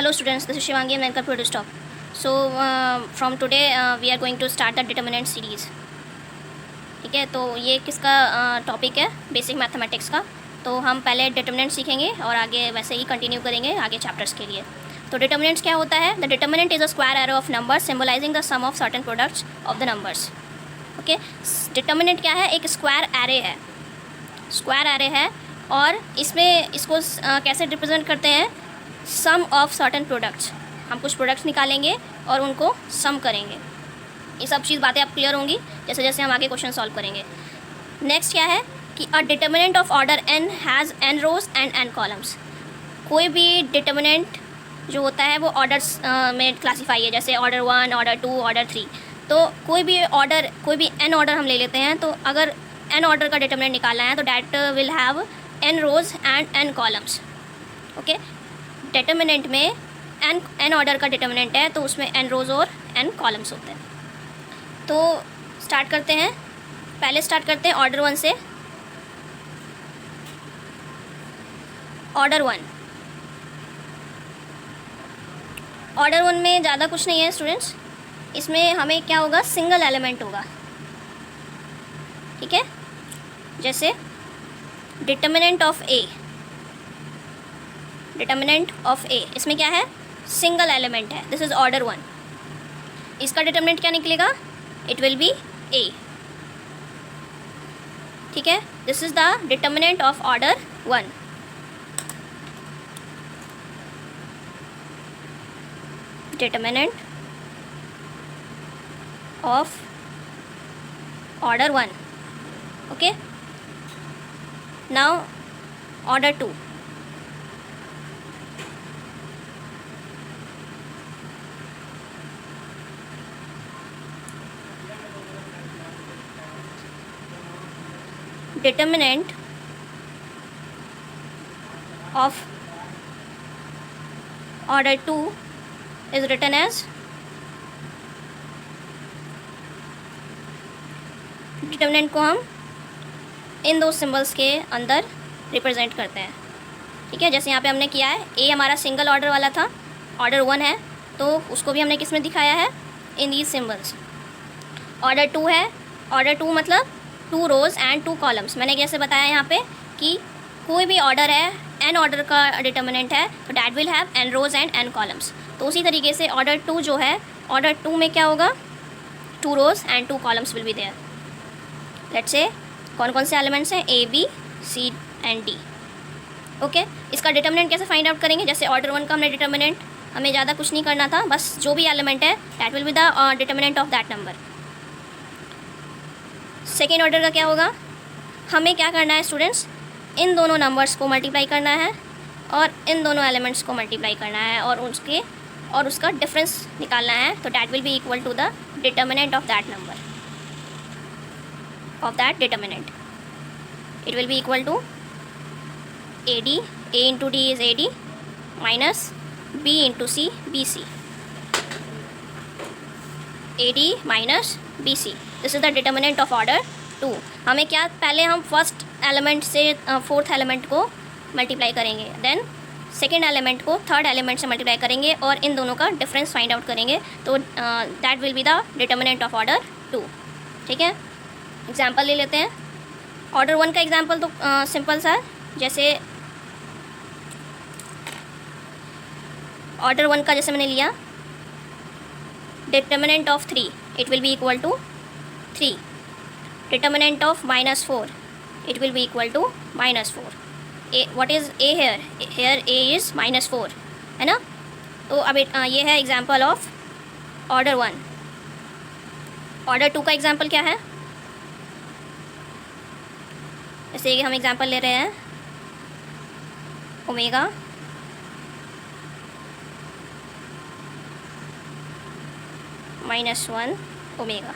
Hello students, this is Shivangi. I'm welcome to Stop. So from today we are going to start the determinant series. ठीक है, तो ये किसका topic है? Basic mathematics का. तो हम पहले डिटर्मिनेंट सीखेंगे और आगे वैसे ही कंटिन्यू करेंगे आगे चैप्टर्स के लिए. तो डिटर्मिनेंट्स क्या होता है? The determinant is a square array of number symbolising the sum of certain products of the numbers. Okay, determinant क्या है? एक स्क्वायर एरे है. स्क्वायर एरे है और इसमें इसको कैसे रिप्रेजेंट करते हैं? Sum of certain products. हम कुछ प्रोडक्ट्स निकालेंगे और उनको सम करेंगे. ये सब चीज़ बातें आप क्लियर होंगी जैसे जैसे हम आगे क्वेश्चन सॉल्व करेंगे. नेक्स्ट क्या है कि a determinant of order n has n rows and n columns. कोई भी डिटर्मिनेंट जो होता है वो ऑर्डर्स में क्लासीफाई है, जैसे ऑर्डर 1, ऑर्डर 2, ऑर्डर 3. तो कोई भी n ऑर्डर हम ले लेते हैं, तो अगर n ऑर्डर का डिटर्मिनेंट निकालना है तो that will have n rows and n columns. Okay, determinant में n ऑर्डर का डिटर्मिनेंट है तो उसमें n रोज और n कॉलम्स होते हैं. तो स्टार्ट करते हैं. पहले स्टार्ट करते हैं ऑर्डर 1 से. ऑर्डर 1 में ज़्यादा कुछ नहीं है स्टूडेंट्स. इसमें हमें क्या होगा? सिंगल एलिमेंट होगा. ठीक है, जैसे determinant of A. Determinant of A इसमें क्या है? सिंगल एलिमेंट है. This is order 1. इसका डिटर्मिनेंट क्या निकलेगा? It will be A. ठीक है, this is the determinant of order 1. Determinant of order 1. Okay, now order 2. Determinant of order 2 is written as determinant को हम इन दो सिंबल्स के अंदर रिप्रेजेंट करते हैं. ठीक है, जैसे यहाँ पे हमने किया है. ए हमारा सिंगल ऑर्डर वाला था, ऑर्डर 1 है, तो उसको भी हमने किस में दिखाया है? In these symbols. ऑर्डर 2 है. ऑर्डर 2 मतलब 2 रोज एंड 2 कॉलम्स. मैंने कैसे बताया यहाँ पे कि कोई भी ऑर्डर है, n ऑर्डर का डिटर्मिनेंट है तो that will have n rows and n columns. तो उसी तरीके से ऑर्डर 2 जो है, ऑर्डर 2 में क्या होगा? 2 rows and 2 columns will be there. Let's say कौन कौन से एलिमेंट्स हैं? A, B, C and D. Okay, इसका डिटर्मिनेंट कैसे फाइंड आउट करेंगे? जैसे ऑर्डर 1 का हमने डिटर्मिनेंट, हमें ज़्यादा कुछ नहीं करना था, बस जो भी एलिमेंट है that will be the determinant of that number. Second order का क्या होगा? हमें क्या करना है स्टूडेंट्स? इन दोनों नंबर्स को मल्टीप्लाई करना है और इन दोनों एलिमेंट्स को मल्टीप्लाई करना है और उसका डिफरेंस निकालना है. तो that will be equal to the determinant of that number, of that determinant. It will be equal to AD. A into D is AD minus B into C BC. AD माइनस BC. This is the determinant of order 2. हमें क्या, पहले हम first element से fourth element को multiply करेंगे, then second element को third element से मल्टीप्लाई करेंगे और इन दोनों का डिफरेंस फाइंड आउट करेंगे. तो that will be the determinant of order 2. ठीक है, एग्जांपल ले लेते हैं. ऑर्डर 1 का एग्जांपल तो सिंपल सा है. जैसे ऑर्डर 1 का जैसे मैंने लिया, determinant of 3 it will be equal to 3. Determinant of -4 it will be equal to -4. what is a here? Here a is -4 है ना. तो अब ये है एग्जांपल ऑफ ऑर्डर 1. ऑर्डर 2 का एग्जांपल क्या है? जैसे हम एग्जांपल ले रहे हैं ओमेगा -1 ओमेगा.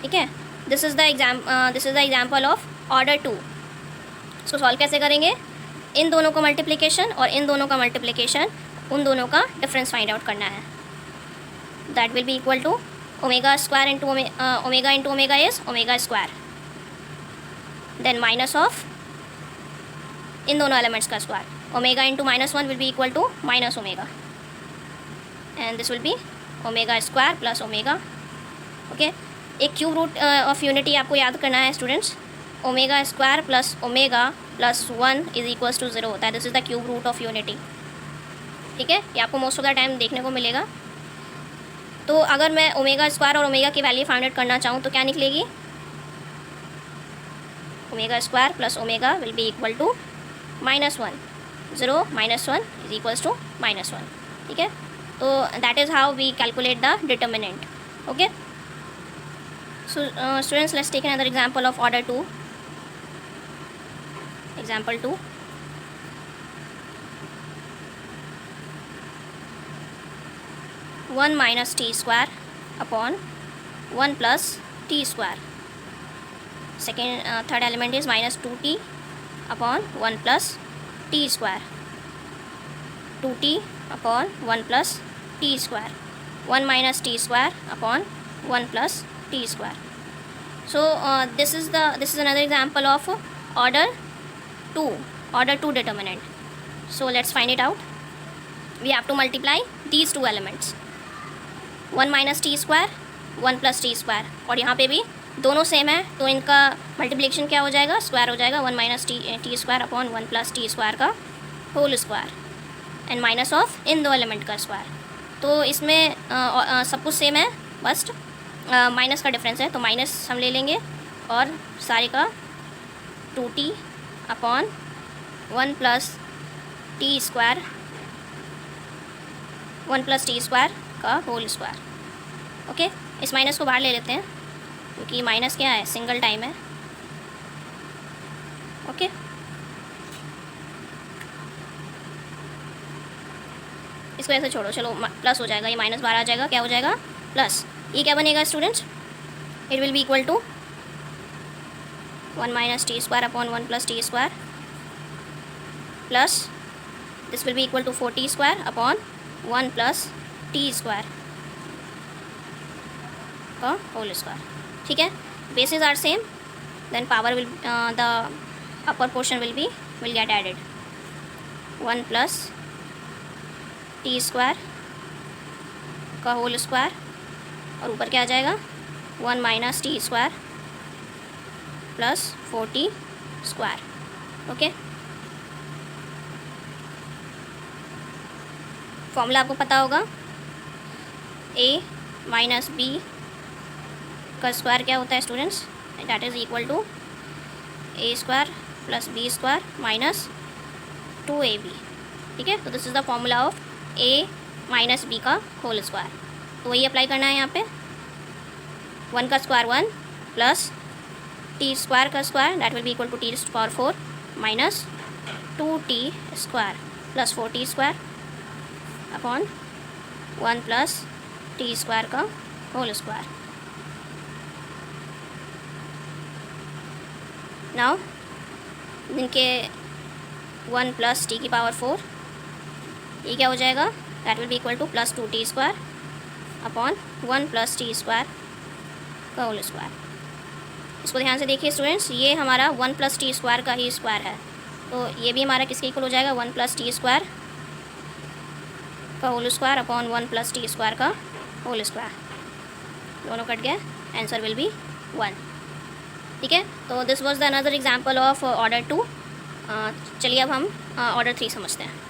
ठीक है, this is the example of order 2. इसको सॉल्व कैसे करेंगे? इन दोनों को मल्टीप्लिकेशन और इन दोनों का मल्टीप्लिकेशन, उन दोनों का डिफरेंस फाइंड आउट करना है. That will be equal to omega square into omega is omega square, then minus of इन दोनों एलिमेंट्स का square. Omega into -1 will be equal to minus omega, and this will be omega square plus omega. Okay, एक cube root of unity आपको याद करना है students, omega square plus omega plus 1 is equals to 0 होता है। This is the cube root of unity. ठीक है, ये आपको मोस्ट ऑफ द टाइम देखने को मिलेगा। तो अगर मैं ओमेगा स्क्वायर और ओमेगा की वैल्यू फाइंड आउट करना चाहूँ तो क्या निकलेगी, omega square plus omega will be equal to -1, 0 -1 is equals to -1। ठीक है, तो that is how we calculate the determinant. Okay, so students, let's take another example of order 2. Example 2, (1 minus t square upon 1 plus t square). Third element is -2t upon 1 plus t square, 2t upon 1 plus t square, 1 minus t square upon 1 plus t square. So this is another example of order 2 determinant. So let's find it out. We have to multiply these two elements, 1 minus t square 1 plus t square, और यहाँ पे भी दोनों same है तो इनका multiplication क्या हो जाएगा, स्क्वायर हो जाएगा, 1 minus T square upon 1 plus T square का whole square and minus of इन दो एलिमेंट का स्क्वायर। तो इसमें सब कुछ सेम है, बस माइनस का डिफरेंस है, तो माइनस हम ले लेंगे और सारे का 2t upon 1 plus T square, 1 plus T square का होल स्क्वायर। ओके, इस माइनस को बाहर ले लेते हैं क्योंकि माइनस क्या है, सिंगल टाइम है। ओके, इसको ऐसे छोड़ो, चलो प्लस हो जाएगा, ये माइनस बाहर आ जाएगा, क्या हो जाएगा प्लस। ये क्या बनेगा students, it will be equal to 1 minus T square upon 1 plus T square plus this will be equal to 4t square upon 1 plus T square का होल स्क्वायर। ठीक है, bases are same, then power will the upper portion will get added, 1 plus t square का whole square और ऊपर क्या आ जाएगा 1 minus T square plus 4t square. Okay, formula आपको पता होगा, a माइनस b का स्क्वायर क्या होता है students, that is equal to a square plus b square minus 2ab। ठीक है, तो this is the formula of a minus b का होल स्क्वायर। तो वही अप्लाई करना है यहाँ पे, 1 का स्क्वायर 1 प्लस t स्क्वायर का square that will be equal to t power 4 minus 2t square plus 4t square upon 1 plus t square का होल स्क्वायर। नाउ इनके 1 प्लस टी की पावर 4, ये क्या हो जाएगा, that will be equal two plus 2t square upon 1 plus T square का whole square. इसको ध्यान से देखिए स्टूडेंट्स, ये हमारा 1 प्लस टी स्क्वायर का ही स्क्वायर है, तो ये भी हमारा किसके इक्वल हो जाएगा, 1 प्लस टी स्क्वायर का whole square upon 1 plus T square का होल स्क्वायर। दोनों कट गए, आंसर विल बी 1। ठीक है, तो this was the another example of order 2। चलिए अब हम ऑर्डर 3 समझते हैं।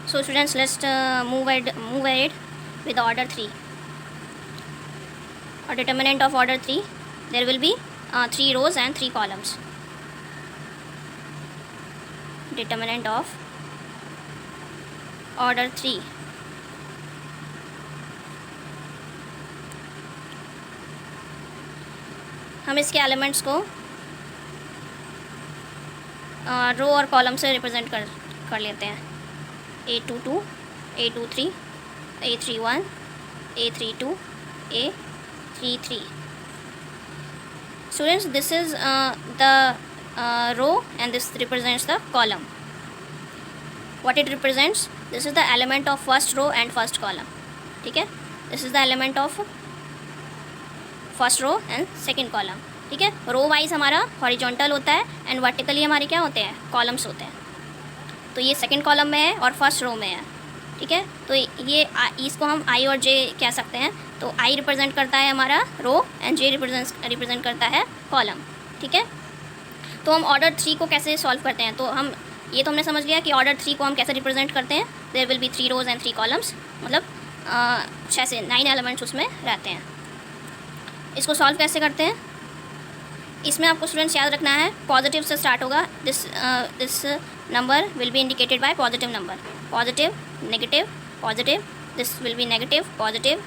So students, let's move ahead with order 3। और determinant of order 3, there will be 3 rows and 3 columns. Determinant of order 3. हम इसके एलिमेंट्स को रो और कॉलम से रिप्रेजेंट कर लेते हैं, A22, A23, A31, A32, A33. Students, this is the row and this represents the column. What it represents? This is the element of first row and first column. ठीक है, this is the element of first row and second column. ठीक है, row wise हमारा horizontal होता है and vertically हमारे क्या होते हैं, कॉलम्स होते हैं। तो ये सेकंड कॉलम में है और फर्स्ट रो में है, ठीक है। तो ये इसको हम आई और जे कह सकते हैं। तो आई रिप्रेजेंट करता है हमारा रो एंड जे रिप्रेजेंट करता है कॉलम, ठीक है। तो हम ऑर्डर 3 को कैसे सॉल्व करते हैं, तो हम ये तो हमने समझ लिया कि ऑर्डर 3 को हम कैसे रिप्रेजेंट करते हैं। There will be 3 rows and 3 columns, मतलब 6 से 9 एलिमेंट्स उसमें रहते हैं। इसको सॉल्व कैसे करते हैं, इसमें आपको स्टूडेंट्स याद रखना है पॉजिटिव से स्टार्ट होगा। This number will be indicated by positive number, positive negative positive, this will B negative positive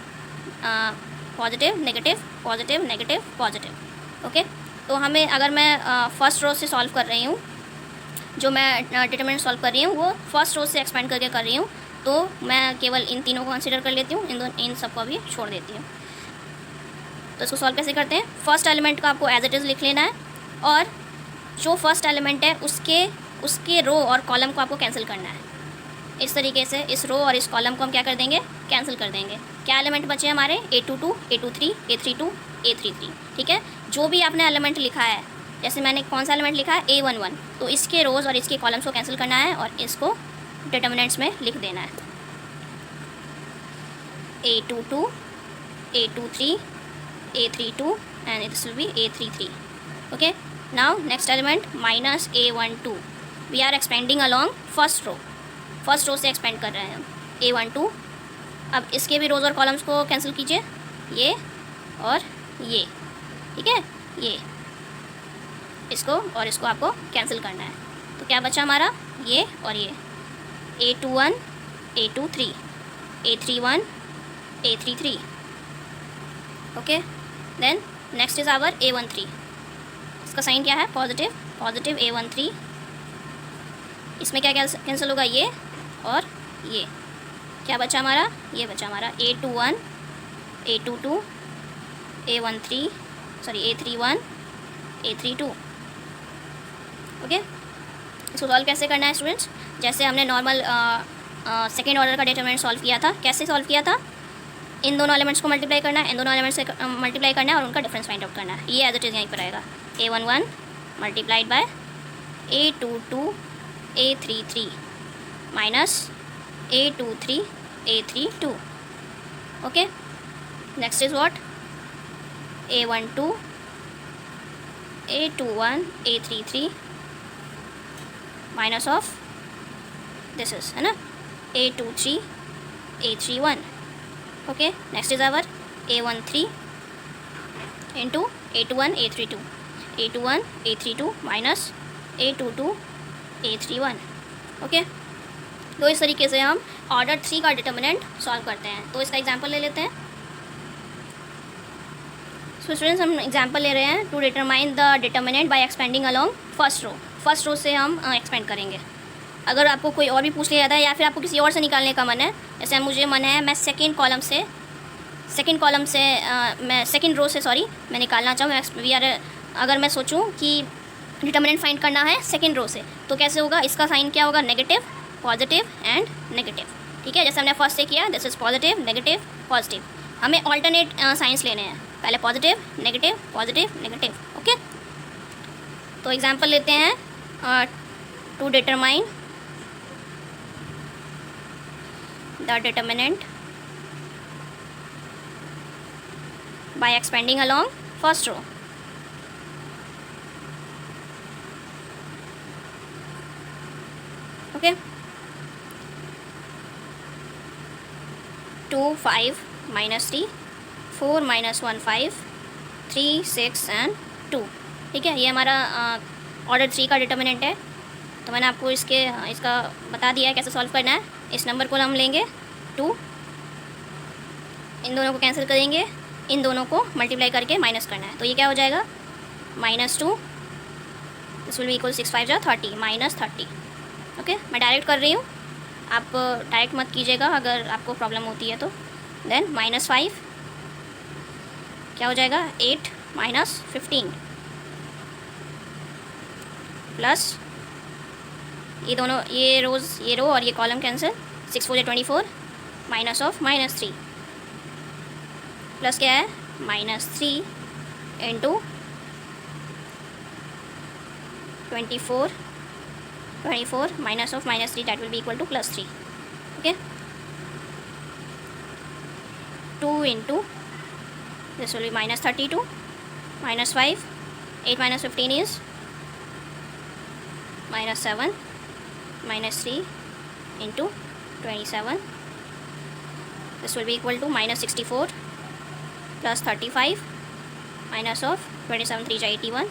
positive negative positive negative positive. Okay, तो हमें अगर मैं फर्स्ट रो से सॉल्व कर रही हूँ, जो मैं डिटरमिनेंट सॉल्व कर रही हूँ वो फर्स्ट रो से एक्सपेंड करके कर रही हूँ, तो मैं केवल इन तीनों को कंसिडर कर लेती हूँ, इन सब को भी छोड़ देती हूँ। तो इसको सॉल्व कैसे करते हैं, फर्स्ट एलिमेंट का आपको एज इट इज़ लिख लेना है और जो फर्स्ट एलिमेंट है उसके रो और कॉलम को आपको कैंसिल करना है। इस तरीके से इस रो और इस कॉलम को हम क्या कर देंगे, कैंसिल कर देंगे। क्या एलिमेंट बचे हमारे, A22 A23 A32 A33, ठीक है। जो भी आपने एलिमेंट लिखा है, जैसे मैंने कौन सा एलिमेंट लिखा है A11, तो इसके रोज़ और इसके कॉलम्स को कैंसिल करना है और इसको डिटर्मिनेंट्स में लिख देना है। A22 A23 A32 and this will be A33. Okay, now next element minus A12, we are expanding along first row, first row से एक्सपेंड कर रहे हैं हम A12। अब इसके भी रोज़ और कॉलम्स को कैंसिल कीजिए, ये और ये, ठीक है, ये इसको और इसको आपको कैंसिल करना है। तो क्या बचा हमारा, ये और ये, A21 A23 A31 A33। Okay, then next is our A13, इसका साइन क्या है, पॉजिटिव पॉजिटिव A13। इसमें क्या कैंसिल होगा, ये और ये। क्या बचा हमारा, ये बचा हमारा A21 A22 A13 sorry A31 A32। Okay, इसको सॉल्व कैसे करना है स्टूडेंट्स, जैसे हमने नॉर्मल सेकेंड ऑर्डर का डिटरमिनेंट सॉल्व किया था। कैसे सॉल्व किया था, इन दोनों एलिमेंट्स को मल्टीप्लाई करना है, इन दोनों एलिमेंट्स से मल्टीप्लाई करना है और उनका डिफरेंस फाइंड आउट करना है। ये एज इट इज़ यहीं पर आएगा, A11 multiplied by A22 A33 minus A23 A32। Okay, next is what, A12 A21 A33 minus of this is, है ना, A23 A31। Okay, next is our A13 into A21 A32 A21 A32 minus A22 A31। Okay, तो इस तरीके से हम order 3 का determinant solve करते हैं। तो इसका एग्जांपल ले लेते हैं। सो स्टूडेंट्स, हम एग्जांपल ले रहे हैं to determine the determinant by expanding along first row. First row से हम एक्सपेंड करेंगे। अगर आपको कोई और भी पूछ लिया जाता है या फिर आपको किसी और से निकालने का मन है, जैसे मुझे मन है मैं सेकेंड कॉलम से मैं सेकेंड रो से मैं निकालना चाहूँ, अगर मैं सोचूँ कि डिटर्मिनेंट फाइंड करना है सेकेंड रो से, तो कैसे होगा, इसका साइन क्या होगा, नेगेटिव पॉजिटिव एंड नेगेटिव, ठीक है। जैसे हमने फर्स्ट से किया, this is positive negative positive. हमें ऑल्टरनेट साइंस लेने हैं, पहले पॉजिटिव नेगेटिव। ओके, तो एग्जांपल लेते हैं to determine the determinant by expanding along first row. Okay, 2 5 minus 3 4 minus 1 5 3 6 and 2, ठीक है। ये हमारा ऑर्डर 3 का डिटर्मिनेंट है। तो मैंने आपको इसका बता दिया है कैसे सॉल्व करना है। इस नंबर को हम लेंगे 2, इन दोनों को कैंसिल करेंगे, इन दोनों को मल्टीप्लाई करके माइनस करना है। तो ये क्या हो जाएगा, -2, दिस विल बी इक्वल 6 5 जा 30 माइनस 30। ओके, मैं डायरेक्ट कर रही हूँ, आप डायरेक्ट मत कीजिएगा अगर आपको प्रॉब्लम होती है तो। देन -5 क्या हो जाएगा, 8 माइनस 15 प्लस ये रो और ये column cancel, 6 4 24 minus of -3 plus क्या है, -3 into 24 24 minus of minus 3, that will be equal to plus 3. Okay, 2 into this will be minus 32 minus 5, 8 minus 15 is minus 7 minus 3 into 27. This will be equal to minus 64 plus 35 minus of 27 3 जा 81.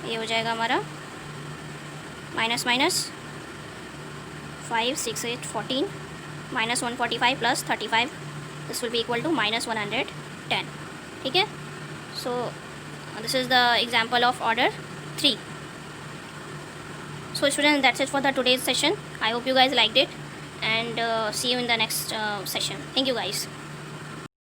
ये हो जाएगा हमारा minus minus 5 6 8 14 minus 145 plus 35. This will be equal to minus 110. ठीक है, so this is the example of order 3. So students, that's it for the today's session. I hope you guys liked it, and see you in the next session. Thank you guys.